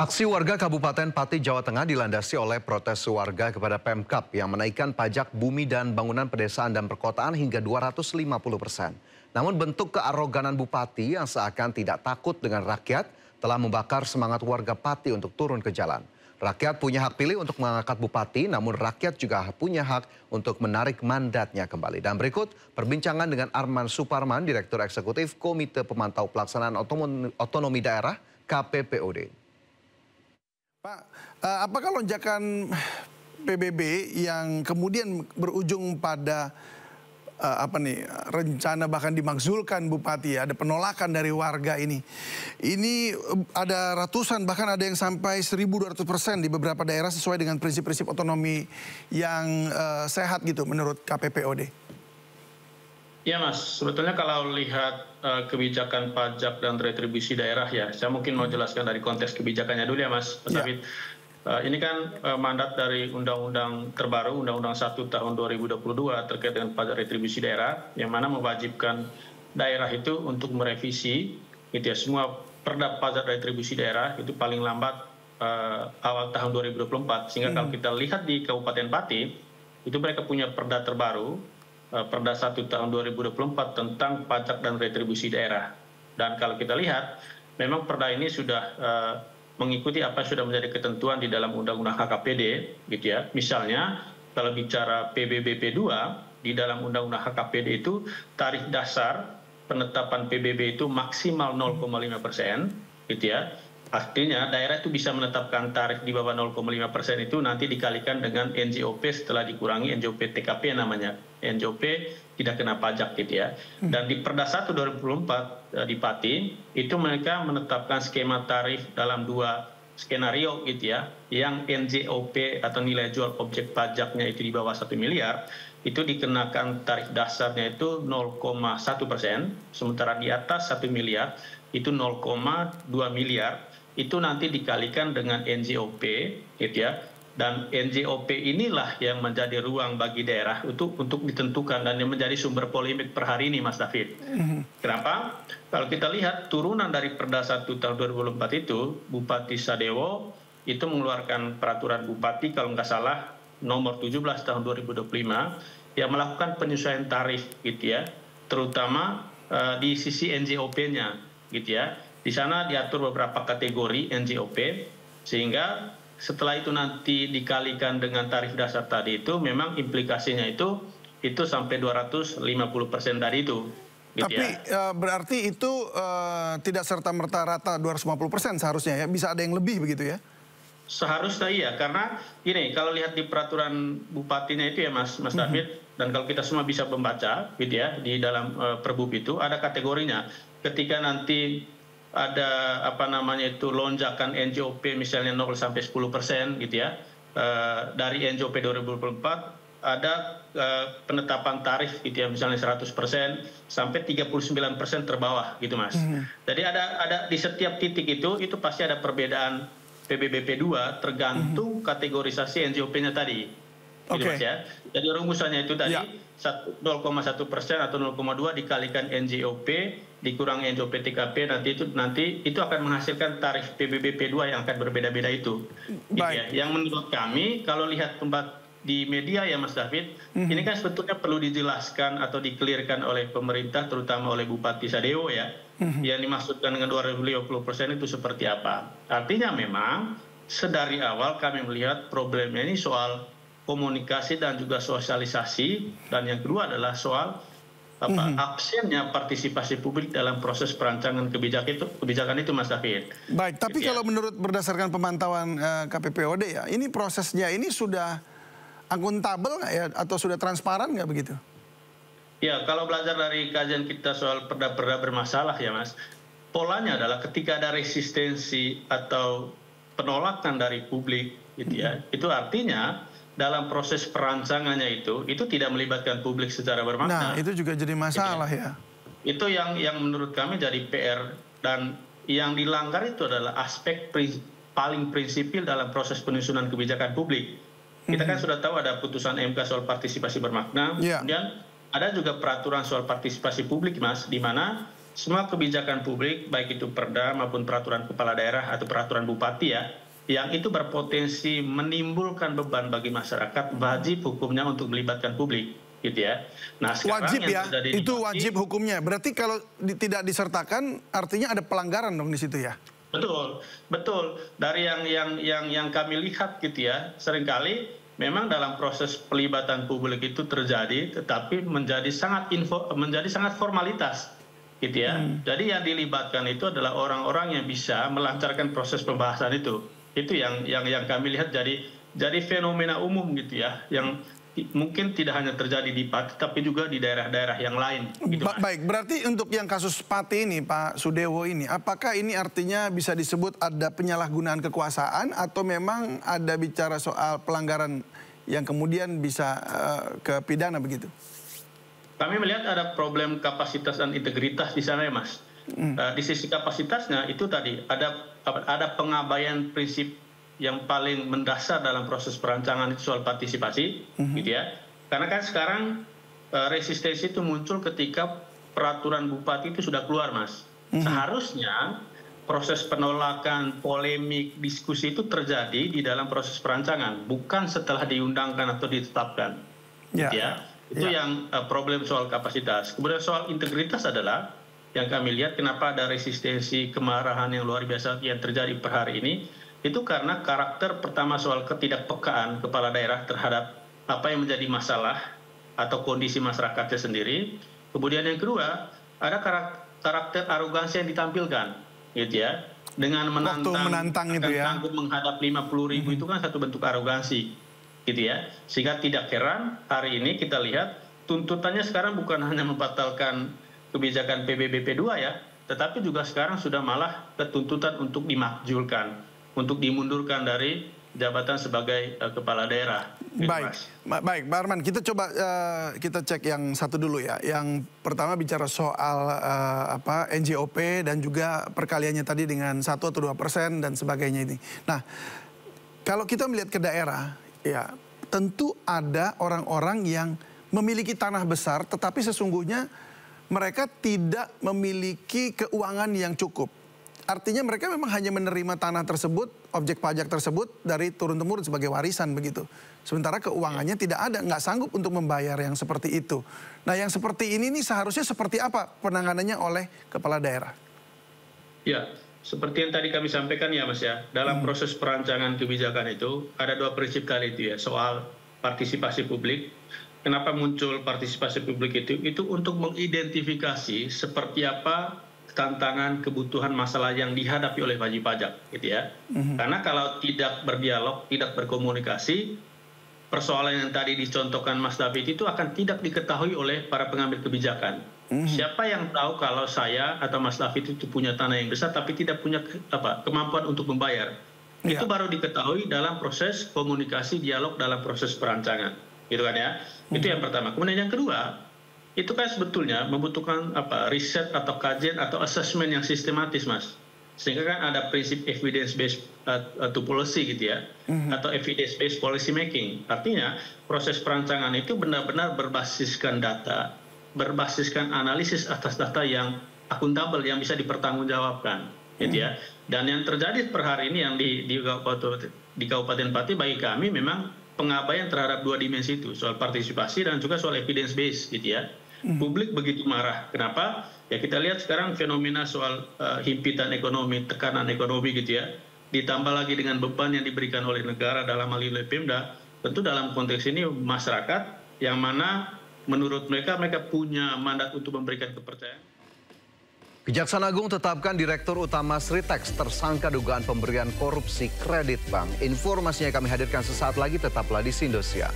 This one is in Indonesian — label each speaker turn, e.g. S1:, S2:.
S1: Aksi warga Kabupaten Pati, Jawa Tengah dilandasi oleh protes warga kepada Pemkab yang menaikkan pajak bumi dan bangunan pedesaan dan perkotaan hingga 250%. Namun bentuk kearoganan Bupati yang seakan tidak takut dengan rakyat telah membakar semangat warga Pati untuk turun ke jalan. Rakyat punya hak pilih untuk mengangkat Bupati, namun rakyat juga punya hak untuk menarik mandatnya kembali. Dan berikut perbincangan dengan Arman Suparman, Direktur Eksekutif Komite Pemantau Pelaksanaan Otonomi Daerah KPPOD.
S2: Pak, apakah lonjakan PBB yang kemudian berujung pada rencana bahkan dimakzulkan Bupati, ada penolakan dari warga ini ada ratusan, bahkan ada yang sampai 1.200% di beberapa daerah sesuai dengan prinsip-prinsip otonomi yang sehat gitu menurut KPPOD?
S3: Ya Mas, sebetulnya kalau lihat kebijakan pajak dan retribusi daerah ya, saya mungkin mau jelaskan dari konteks kebijakannya dulu ya Mas David. Ini kan mandat dari undang-undang terbaru, Undang-Undang 1 tahun 2022 terkait dengan pajak retribusi daerah, yang mana mewajibkan daerah itu untuk merevisi gitu ya, semua perda pajak retribusi daerah itu paling lambat awal tahun 2024. Sehingga kalau kita lihat di Kabupaten Pati, itu mereka punya perda terbaru, Perda 1 tahun 2024 tentang pajak dan retribusi daerah. Dan kalau kita lihat, memang perda ini sudah mengikuti apa yang sudah menjadi ketentuan di dalam Undang-Undang HKPD, gitu ya. Misalnya, kalau bicara PBBP 2, di dalam Undang-Undang HKPD itu tarif dasar penetapan PBB itu maksimal 0,5%, gitu ya. Artinya daerah itu bisa menetapkan tarif di bawah 0,5% itu nanti dikalikan dengan NJOP setelah dikurangi NJOP TKP namanya. NJOP tidak kena pajak gitu ya. Dan di Perda 1 2024 di Pati itu mereka menetapkan skema tarif dalam 2 skenario gitu ya. Yang NJOP atau nilai jual objek pajaknya itu di bawah 1 miliar, itu dikenakan tarif dasarnya itu 0,1%, sementara di atas 1 miliar itu 0,2 miliar. Itu nanti dikalikan dengan NJOP gitu ya, dan NJOP inilah yang menjadi ruang bagi daerah untuk ditentukan dan yang menjadi sumber polemik per hari ini Mas David. Kenapa? Kalau kita lihat turunan dari Perda 1 tahun 2024 itu, Bupati Sadewo itu mengeluarkan peraturan Bupati kalau nggak salah nomor 17 tahun 2025 yang melakukan penyesuaian tarif gitu ya, terutama di sisi NJOP-nya gitu ya. Di sana diatur beberapa kategori NJOP, sehingga setelah itu nanti dikalikan dengan tarif dasar tadi itu, memang implikasinya itu sampai 250% dari itu. Gitu. Tapi
S2: ya. Berarti itu tidak serta-merta rata 250% seharusnya ya, bisa ada yang lebih begitu ya?
S3: Seharusnya iya, karena ini kalau lihat di peraturan bupatinya itu ya Mas David, dan kalau kita semua bisa membaca gitu ya, di dalam Perbup itu ada kategorinya. Ketika nanti ada lonjakan NJOP misalnya 0 sampai 10% gitu ya, dari NJOP 2024 ada penetapan tarif gitu ya, misalnya 100% sampai 39% terbawah gitu Mas. Jadi ada di setiap titik itu pasti ada perbedaan PBBP 2 tergantung kategorisasi NJOP-nya tadi. Gitu Mas ya. Jadi rumusannya itu tadi 0,1% atau 0,2 dikalikan NJOP dikurang NJOP TKP, nanti itu akan menghasilkan tarif PBBP 2 yang akan berbeda-beda itu. Gitu ya. Yang menurut kami kalau lihat tempat di media ya Mas David, ini kan sebetulnya perlu dijelaskan atau dikelirkan oleh pemerintah, terutama oleh Bupati Sadewo ya, yang dimaksudkan dengan 250% itu seperti apa. Artinya memang sedari awal kami melihat problemnya ini soal komunikasi dan juga sosialisasi, dan yang kedua adalah soal absennya partisipasi publik dalam proses perancangan kebijakan itu Mas David.
S2: Baik, tapi kalau menurut berdasarkan pemantauan KPPOD ya, ini prosesnya ini sudah akuntabel nggak ya, atau sudah transparan nggak begitu?
S3: Ya, kalau belajar dari kajian kita soal perda-perda bermasalah ya Mas, polanya adalah ketika ada resistensi atau penolakan dari publik gitu ya, itu artinya dalam proses perancangannya itu tidak melibatkan publik secara bermakna.
S2: Nah, itu juga jadi masalah ya.
S3: Itu yang menurut kami jadi PR, dan yang dilanggar itu adalah aspek paling prinsipil dalam proses penyusunan kebijakan publik. Kita kan sudah tahu ada putusan MK soal partisipasi bermakna, kemudian ada juga peraturan soal partisipasi publik Mas, di mana semua kebijakan publik, baik itu perda maupun peraturan kepala daerah atau peraturan bupati ya, yang itu berpotensi menimbulkan beban bagi masyarakat, wajib hukumnya untuk melibatkan publik, gitu ya. Nah, sekarang
S2: wajib
S3: yang
S2: ya,
S3: terjadi
S2: itu wajib hukumnya. Berarti kalau tidak disertakan, artinya ada pelanggaran dong di situ ya?
S3: Betul, betul. Dari yang kami lihat gitu ya, seringkali memang dalam proses pelibatan publik itu terjadi, tetapi menjadi sangat formalitas, gitu ya. Jadi yang dilibatkan itu adalah orang-orang yang bisa melancarkan proses pembahasan itu. Itu yang kami lihat jadi fenomena umum gitu ya, yang mungkin tidak hanya terjadi di Pati, tapi juga di daerah-daerah yang lain. Gitu,
S2: baik, berarti untuk yang kasus Pati ini, Pak Sudewo ini, apakah ini artinya bisa disebut ada penyalahgunaan kekuasaan atau memang ada bicara soal pelanggaran yang kemudian bisa ke pidana begitu?
S3: Kami melihat ada problem kapasitas dan integritas di sana ya Mas. Di sisi kapasitasnya itu tadi ada pengabaian prinsip yang paling mendasar dalam proses perancangan itu soal partisipasi, gitu ya. Karena kan sekarang resistensi itu muncul ketika peraturan bupati itu sudah keluar, Mas. Seharusnya proses penolakan, polemik, diskusi itu terjadi di dalam proses perancangan, bukan setelah diundangkan atau ditetapkan, gitu ya. Itu yang problem soal kapasitas. Kemudian soal integritas adalah yang kami lihat kenapa ada resistensi, kemarahan yang luar biasa yang terjadi per hari ini. Itu karena karakter pertama soal ketidakpekaan kepala daerah terhadap apa yang menjadi masalah atau kondisi masyarakatnya sendiri. Kemudian yang kedua, ada karakter arogansi yang ditampilkan, gitu ya. Dengan menantang itu ya. Sanggup menghadap 50.000 itu kan satu bentuk arogansi, gitu ya. Sehingga tidak heran hari ini kita lihat tuntutannya sekarang bukan hanya membatalkan kebijakan PBBP 2 ya, tetapi juga sekarang sudah malah ketuntutan untuk dimakjulkan, untuk dimundurkan dari jabatan sebagai kepala daerah.
S2: Baik, Pak Arman, kita coba kita cek yang satu dulu ya. Yang pertama bicara soal NJOP dan juga perkaliannya tadi dengan 1 atau 2% dan sebagainya ini. Nah, kalau kita melihat ke daerah, ya tentu ada orang-orang yang memiliki tanah besar, tetapi sesungguhnya mereka tidak memiliki keuangan yang cukup. Artinya mereka memang hanya menerima tanah tersebut, objek pajak tersebut dari turun-temurun sebagai warisan begitu. Sementara keuangannya tidak ada, nggak sanggup untuk membayar yang seperti itu. Nah yang seperti ini nih seharusnya seperti apa penanganannya oleh kepala daerah?
S3: Ya, seperti yang tadi kami sampaikan ya Mas ya, dalam proses perancangan kebijakan itu ada 2 prinsip tadi itu ya, soal partisipasi publik. Kenapa muncul partisipasi publik itu? Itu untuk mengidentifikasi seperti apa tantangan, kebutuhan, masalah yang dihadapi oleh wajib pajak, gitu ya. Karena kalau tidak berdialog, tidak berkomunikasi, persoalan yang tadi dicontohkan Mas David itu akan tidak diketahui oleh para pengambil kebijakan. Siapa yang tahu kalau saya atau Mas David itu punya tanah yang besar tapi tidak punya kemampuan untuk membayar? Itu baru diketahui dalam proses komunikasi, dialog dalam proses perancangan, gitu kan ya. Itu yang pertama. Kemudian yang kedua, itu kan sebetulnya membutuhkan riset atau kajian atau assessment yang sistematis, Mas. Sehingga kan ada prinsip evidence based to policy gitu ya, atau evidence based policy making. Artinya proses perancangan itu benar-benar berbasiskan data, berbasiskan analisis atas data yang akuntabel, yang bisa dipertanggungjawabkan, gitu ya. Dan yang terjadi per hari ini yang di Kabupaten Pati bagi kami memang pengabaian terhadap 2 dimensi itu, soal partisipasi dan juga soal evidence base, gitu ya. Publik begitu marah. Kenapa? Ya kita lihat sekarang fenomena soal himpitan ekonomi, tekanan ekonomi gitu ya. Ditambah lagi dengan beban yang diberikan oleh negara dalam hal ini Pemda. Tentu dalam konteks ini masyarakat yang mana menurut mereka punya mandat untuk memberikan kepercayaan.
S1: Kejaksaan Agung tetapkan Direktur Utama Sritex tersangka dugaan pemberian korupsi kredit bank. Informasinya kami hadirkan sesaat lagi, tetaplah di Sindosia.